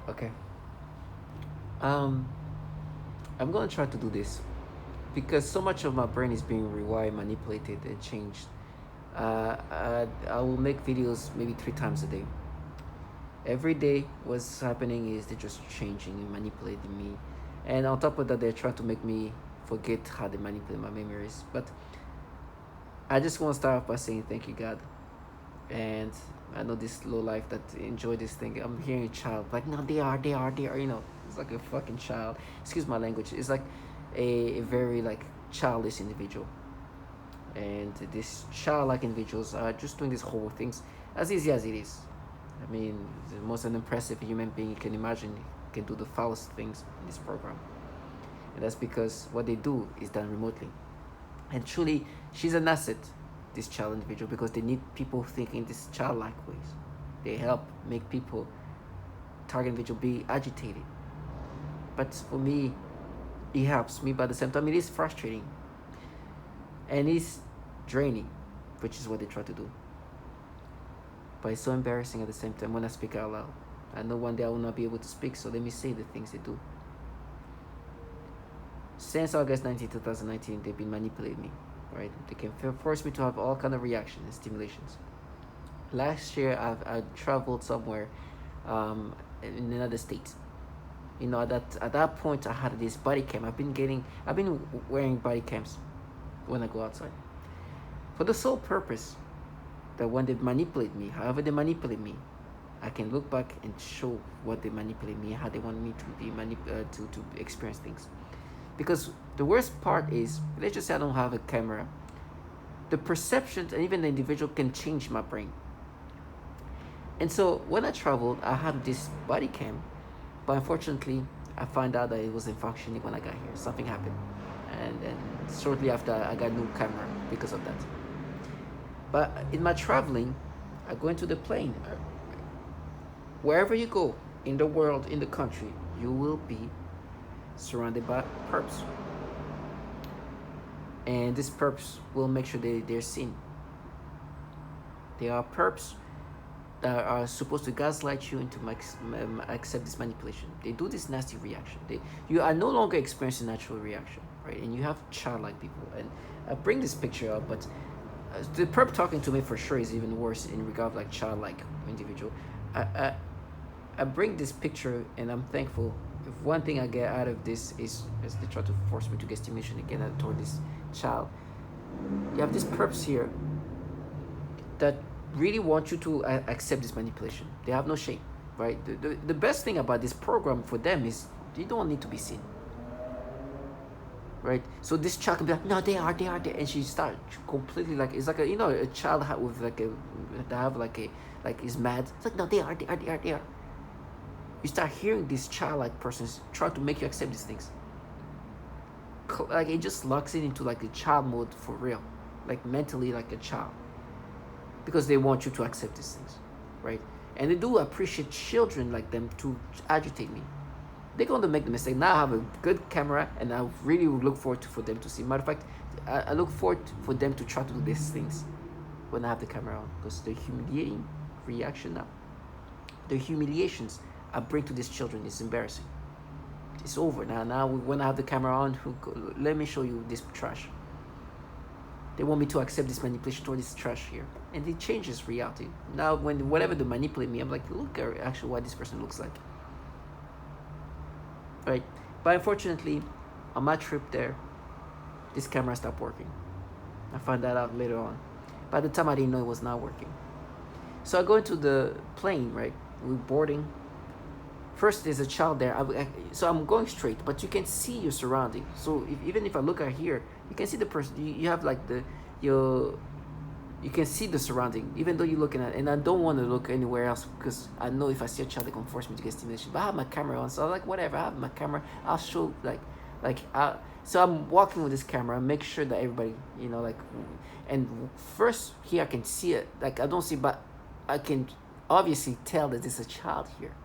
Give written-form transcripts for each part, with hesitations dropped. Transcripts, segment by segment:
Okay. Um, I'm gonna try to do this because so much of my brain is being rewired, manipulated, and changed. I will make videos maybe 3 times a day. Every day, what's happening is they're just changing and manipulating me, and on top of that, they're trying to make me forget how they manipulate my memories. But I just want to start off by saying thank you, God. And I know this low life that enjoy this thing. I'm hearing a child like, no, they are. It's like a fucking child. Excuse my language. It's like a very like childish individual, and these childlike individuals are just doing these horrible things as easy as it is. I mean, the most unimpressive human being you can imagine can do the foulest things in this program, and that's because what they do is done remotely. And truly, she's an asset, this child individual, because they need people thinking this childlike ways. They help make people, target individual, be agitated. But for me, it helps me, but at the same time, it is frustrating and it's draining, which is what they try to do. But it's so embarrassing at the same time when I speak out loud. I know one day I will not be able to speak, so let me say the things they do. Since August 19, 2019, they've been manipulating me, right? They can force me to have all kind of reactions and stimulations. Last year, I traveled somewhere, in another state. At that point, I had this body cam. I've been wearing body cams when I go outside for the sole purpose that when they manipulate me, however they manipulate me, I can look back and show what they manipulate me, how they want me to be to experience things. Because the worst part is, let's just say I don't have a camera, the perceptions and even the individual can change my brain. And so when I traveled, I had this body cam, but unfortunately, I found out that it wasn't functioning when I got here. Something happened, and then shortly after, I got a new camera because of that. But in my traveling, I go into the plane. Wherever you go in the world, in the country, you will be surrounded by perps, and these perps will make sure they're seen. They are perps that are supposed to gaslight you into accept this manipulation. They do this nasty reaction. You are no longer experiencing natural reaction, right? And you have childlike people. And I bring this picture up, but the perp talking to me for sure is even worse in regard of like childlike individual. I, I I bring this picture, and I'm thankful. If one thing I get out of this is they try to force me to get stimulation again toward this child. You have this perps here that really want you to accept this manipulation. They have no shame, right? The best thing about this program for them is you don't need to be seen, right? So this child can be like, no, they are, and she start completely like it's like a child with like a they have like a like is mad. It's like no, they are. You start hearing these childlike persons try to make you accept these things. Like it just locks it into like a child mode for real, like mentally like a child, because they want you to accept these things, right? And they do appreciate children like them to agitate me. They're going to make the mistake. Now I have a good camera, and I really look forward for them to see. Matter of fact, I look forward for them to try to do these things when I have the camera on, because the humiliating reaction now, the humiliations I bring to these children is embarrassing. It's over now. Now when I have the camera on, let me show you this trash. They want me to accept this manipulation toward this trash here, and it changes reality. Now when whatever they manipulate me, I'm like, look at actually what this person looks like, right? But unfortunately, on my trip there, this camera stopped working. I found that out later on. By the time I didn't know it was not working. So I go into the plane, right? We're boarding. First, there's a child there. So I'm going straight, but you can see your surrounding. So even if I look at here, you can see the person. You have like you can see the surrounding, even though you're looking at. And I don't want to look anywhere else because I know if I see a child, they can force me to get stimulation. But I have my camera on, so I'm like, whatever. I have my camera. I'll show like. So I'm walking with this camera, make sure that everybody, like, and first here I can see it. Like I don't see, but I can obviously tell that there's a child here.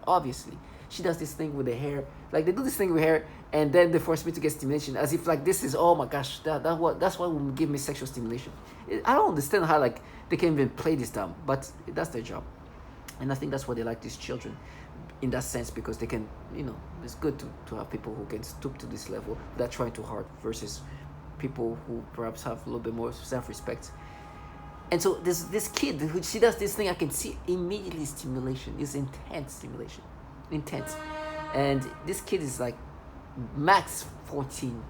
Obviously, she does this thing with the hair. Like they do this thing with hair, and then they force me to get stimulation, as if like this is, oh my gosh, that's what will give me sexual stimulation. I don't understand how like they can even play this dumb, but that's their job, and I think that's why they like these children. in that sense, because they can, it's good to have people who can stoop to this level without trying too hard, versus people who perhaps have a little bit more self-respect. And so this kid who, she does this thing, I can see immediately stimulation. It's intense stimulation, intense. And this kid is like max 14,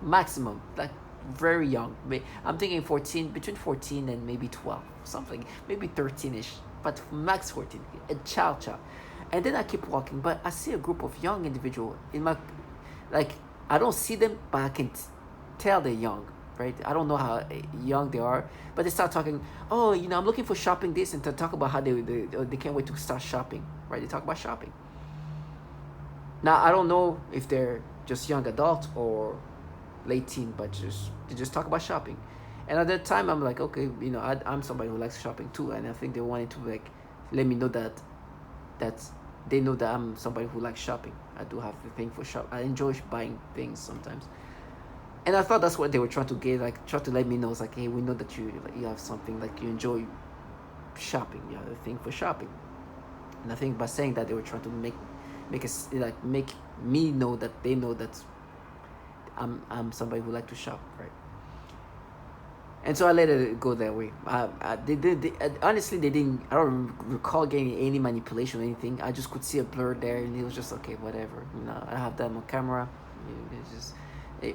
maximum, like very young. I'm thinking 14, between 14 and maybe 12, something, maybe 13ish, but max 14, a child. And then I keep walking, but I see a group of young individuals in my, like, I don't see them, but I can tell they're young, right? I don't know how young they are, but they start talking, oh, I'm looking for shopping this, and to talk about how they can't wait to start shopping, right? They talk about shopping. Now, I don't know if they're just young adults or late teen, but they just talk about shopping. And at that time, I'm like, okay, I'm somebody who likes shopping too, and I think they wanted to like let me know that they know that I'm somebody who likes shopping. I do have a thing for shop. I enjoy buying things sometimes, and I thought that's what they were trying to get, like try to let me know. It's like, hey, we know that you have something, like you enjoy shopping. You have a thing for shopping, and I think by saying that they were trying to make me know that they know that I'm somebody who like to shop, right? And so I let it go that way. Honestly, they didn't. I don't recall getting any manipulation or anything. I just could see a blur there, and it was just okay, whatever. I have them on camera. It's just,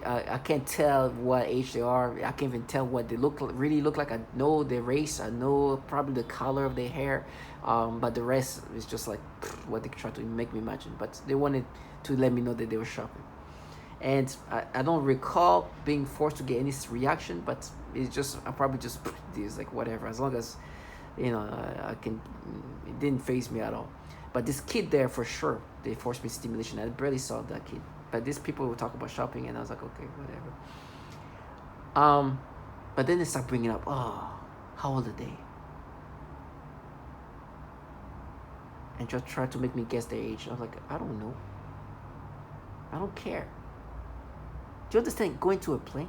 I can't tell what age they are. I can't even tell what they really look like. I know their race. I know probably the color of their hair, but the rest is just like what they try to make me imagine. But they wanted to let me know that they were shopping. And I don't recall being forced to get any reaction, but it's just, I probably just this, like, whatever, as long as I can. It didn't faze me at all. But this kid there, for sure, they forced me stimulation. I barely saw that kid, but these people would talk about shopping, and I was like, okay, whatever. But then they start bringing up, oh, how old are they, and just try to make me guess their age. I was like, I don't know, I don't care. Do you understand going to a plane?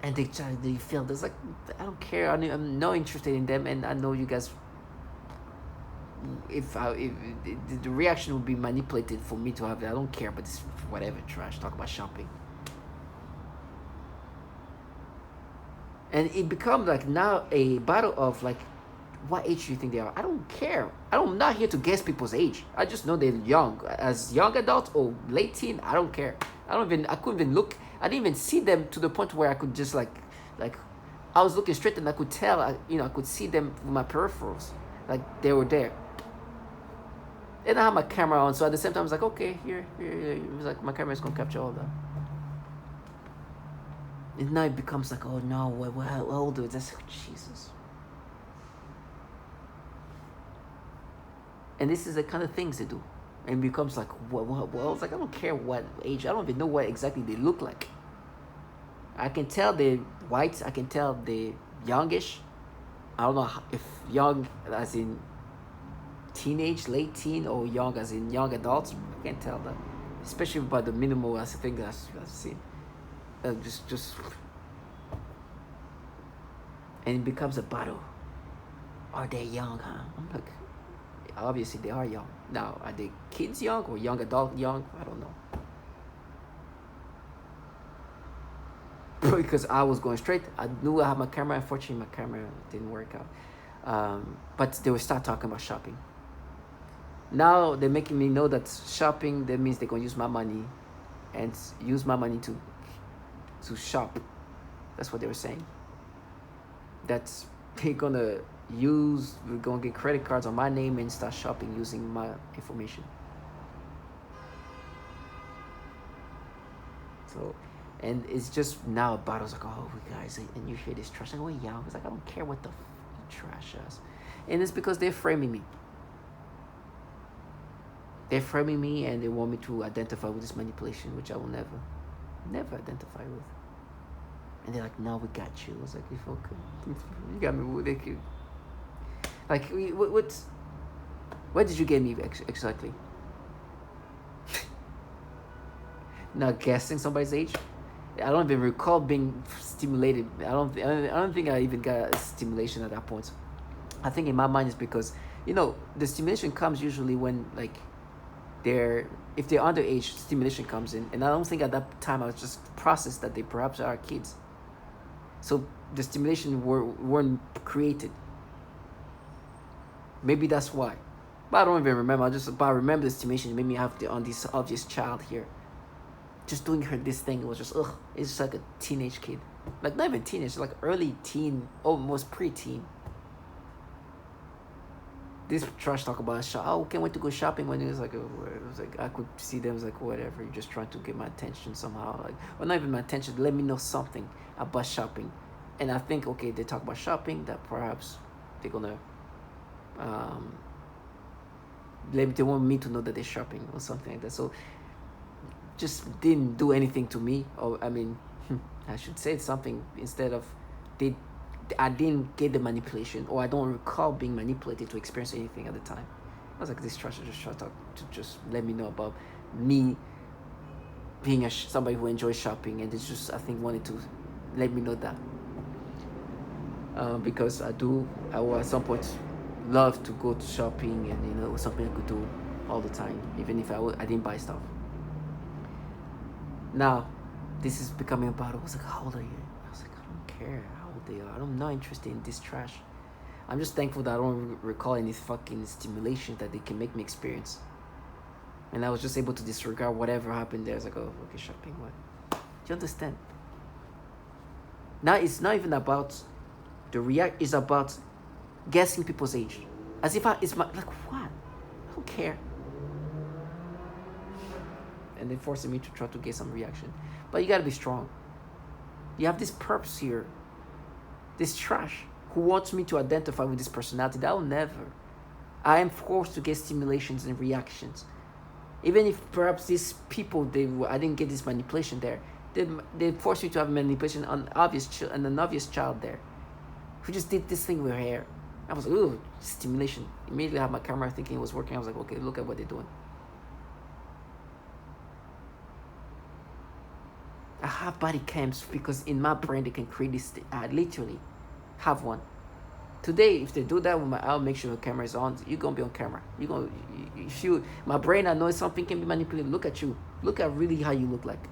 And they feel there's like, I don't care. I'm not interested in them, and I know you guys. If the reaction would be manipulated for me to have it, I don't care. But it's whatever, trash. Talk about shopping, and it becomes like now a battle of like, what age do you think they are? I don't care. I'm not here to guess people's age. I just know they're young, as young adults or late teen. I don't care. I couldn't even look. I didn't even see them to the point where I could just like, I was looking straight and I could tell. I could see them with my peripherals, like they were there. And I had my camera on, so at the same time I was like, okay, here. It was like my camera is gonna capture all that. And now it becomes like, oh no, how old is this? Jesus. And this is the kind of things they do. And it becomes like, well, I was like, I don't care what age. I don't even know what exactly they look like. I can tell they're white. I can tell they're youngish. I don't know if young as in teenage, late teen, or young as in young adults. I can't tell that. Especially by the minimal as thing that I've seen. Just. And it becomes a battle. Are they young, huh? I'm like, obviously they are young. Now, are they kids young or young adult young? I don't know. Because I was going straight. I knew I had my camera. Unfortunately, my camera didn't work out. But they would start talking about shopping. Now they're making me know that shopping, that means they're going to use my money and use my money to shop. That's what they were saying. That's they're going to we're going to get credit cards on my name and start shopping using my information. So, and it's just now about, it's like, oh, guys, and you hear this trash. Like, oh, yeah. It's like, I don't care what the trash is. And it's because they're framing me. They're framing me, and they want me to identify with this manipulation, which I will never identify with. And they're like, no, we got you. I was like, if okay, you got me. Like, what did you get me exactly? Not guessing somebody's age. I don't even recall being stimulated. I don't think I even got a stimulation at that point. I think in my mind it's because You know, the stimulation comes usually when like they're if they're underage, stimulation comes in, and I don't think at that time I was just processed that they perhaps are kids. So the stimulation weren't created. Maybe that's why. But I don't even remember. But I remember the stimulation made me have on this obvious child here. Just doing her this thing, it was just ugh. It's just like a teenage kid. Like not even teenage, like early teen, almost pre-teen. This trash talk about oh, can't wait to go shopping when it was like I could see them as like whatever, you're just trying to get my attention somehow, like, or not even my attention, let me know something about shopping. And I think okay, they talk about shopping, that perhaps they're gonna they want me to know that they're shopping or something like that. So just didn't do anything to me, or I mean I should say something instead of they I didn't get the manipulation, or I don't recall being manipulated to experience anything at the time. I was like, this trash just shut up to just let me know about me being somebody who enjoys shopping, and it's just I think wanted to let me know that because I will at some point love to go to shopping, and you know it was something I could do all the time, even if I didn't buy stuff. Now, this is becoming about. I was like, how old are you? I was like, I don't care how old they are. I'm not interested in this trash. I'm just thankful that I don't recall any fucking stimulation that they can make me experience. And I was just able to disregard whatever happened there. I was like, oh, okay, shopping, what? Do you understand? Now it's not even about the react. It's about guessing people's age. As if it's my, like, what? I don't care. And then forcing me to try to get some reaction. But you gotta be strong. You have this purpose here. This trash who wants me to identify with this personality. That will never. I am forced to get stimulations and reactions. Even if perhaps these people, I didn't get this manipulation there. They forced me to have manipulation on an obvious child there, who just did this thing with her hair. I was like, ooh, stimulation. Immediately I had my camera thinking it was working. I was like, okay, look at what they're doing. I have body cams because in my brain they can create this. I literally have one. Today, if they do that with I'll make sure the camera is on. You're gonna be on camera. My brain, I know something can be manipulated. Look at you. Look at really how you look like.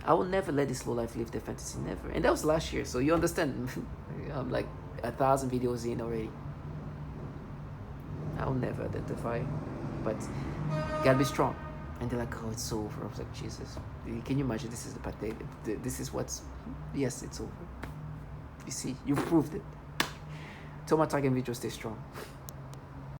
I will never let this low life live their fantasy, never. And that was last year, so you understand. I'm like 1,000 videos in already. I will never identify, but gotta be strong. And they're like, oh, it's over. I was like, Jesus, can you imagine? This is the part. This is what's. Yes, it's over. You see, you proved it. Till my target video, stay strong.